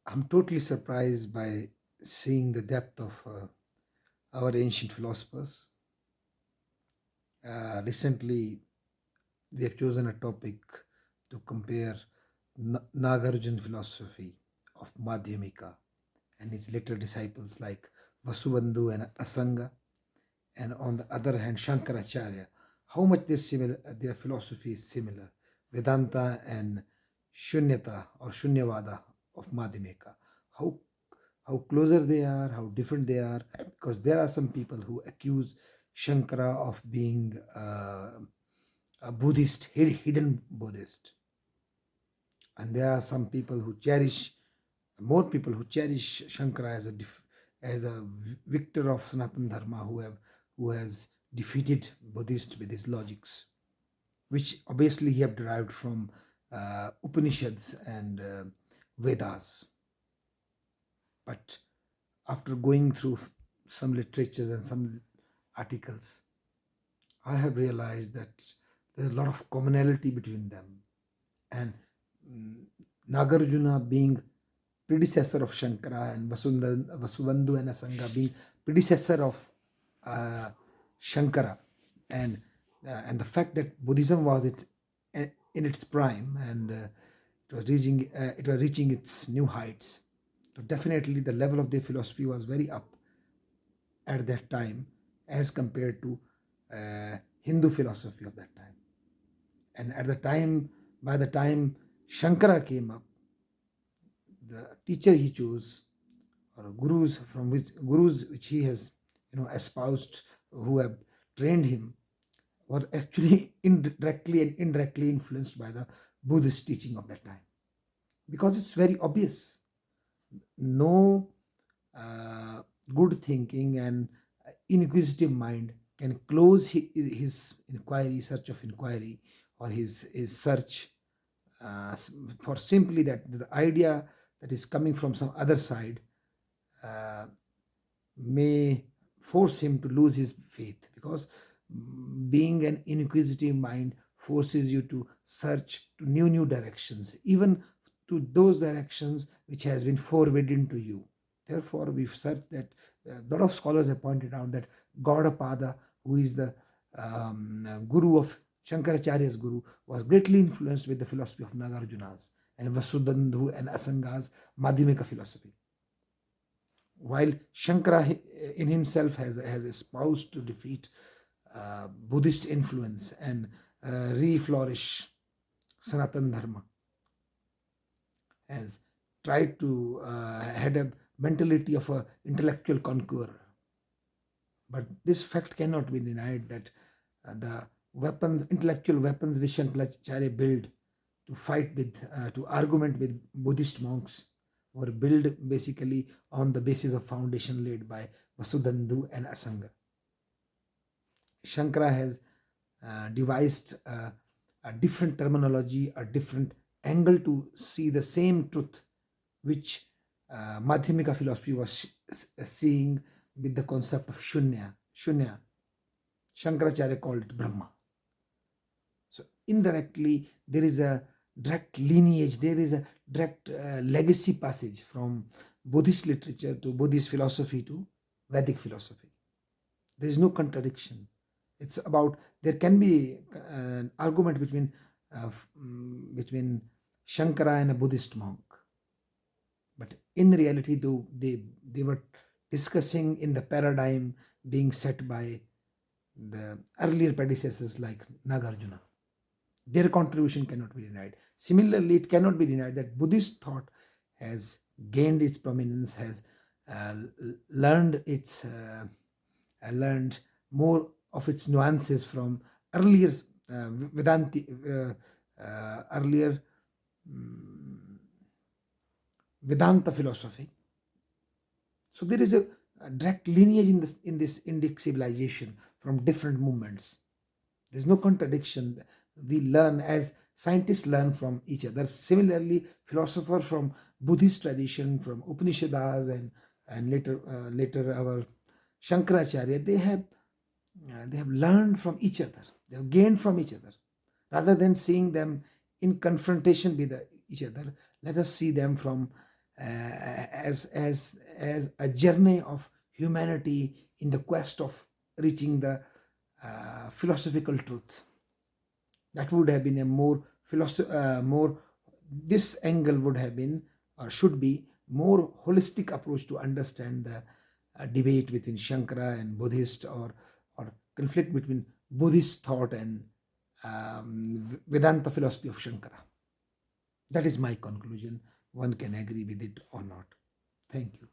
I'm totally surprised by seeing the depth of our ancient philosophers. Recently, we have chosen a topic to compare Nagarjun philosophy of Madhyamika and his later disciples like Vasubandhu and Asanga, and on the other hand, Shankaracharya. How much their philosophy is similar. Vedanta and Shunyata or Shunyavada of Madhyamika. How how closer they are, how different they are, because there are some people who accuse Shankara of being a Buddhist, hidden Buddhist, and there are some people who cherish, more people who cherish Shankara as as a victor of Sanatan Dharma, who has defeated Buddhist with his logics, which obviously he have derived from Upanishads and Vedas. But after going through some literatures and some articles, I have realized that there's a lot of commonality between them. And mm, Nagarjuna being predecessor of Shankara and Vasubandhu and Asanga being predecessor of uh, Shankara, and the fact that Buddhism was in its prime, and it was reaching its new heights. So definitely the level of their philosophy was very up at that time as compared to Hindu philosophy of that time. And at the time, by the time Shankara came up, the teacher he chose, or gurus which he has espoused, who have trained him, were actually indirectly and indirectly influenced by the Buddhist teaching of that time, because it's very obvious. No uh, good thinking and inquisitive mind can close his inquiry, search of inquiry, or his search for simply that the idea that is coming from some other side uh, may force him to lose his faith, because being an inquisitive mind forces you to search to new directions, even to those directions which has been forbidden to you. Therefore we've searched that. A lot of scholars have pointed out that Gaudapada, who is the guru of Shankaracharya's guru, was greatly influenced with the philosophy of Nagarjuna's and Vasudandhu and Asanga's Madhyamika philosophy, while Shankara in himself has espoused to defeat Buddhist influence and re-flourish Sanatan Dharma, has tried to had a mentality of a intellectual conqueror. But this fact cannot be denied that the intellectual weapons which Shankaracharya built to fight with, to argument with Buddhist monks, were built basically on the basis of foundation laid by Vasudandhu and Asanga. Shankara has devised a different terminology, a different angle to see the same truth, which Madhyamika philosophy was seeing with the concept of Shunya. Shunya, Shankaracharya called it Brahma. So indirectly, there is a direct lineage, there is a direct legacy passage from Buddhist literature to Buddhist philosophy to Vedic philosophy. There is no contradiction. It's about, there can be an argument between Shankara and a Buddhist monk, but in reality, though they were discussing in the paradigm being set by the earlier predecessors like Nagarjuna. Their contribution cannot be denied. Similarly, it cannot be denied that Buddhist thought has gained its prominence, has learned learned more of its nuances from earlier Vedanti, earlier Vedanta philosophy. So there is a direct lineage in this Indic civilization from different movements. There's no contradiction. We learn as scientists learn from each other. Similarly, philosophers from Buddhist tradition, from Upanishads, and later our Shankaracharya, they have learned from each other. They have gained from each other. Rather than seeing them in confrontation with each other, let us see them from as a journey of humanity in the quest of reaching the philosophical truth. That would have been a more this angle would have been or should be more holistic approach to understand the debate between Shankara and Buddhist, or conflict between Buddhist thought and Vedanta philosophy of Shankara. That is my conclusion. One can agree with it or not. Thank you.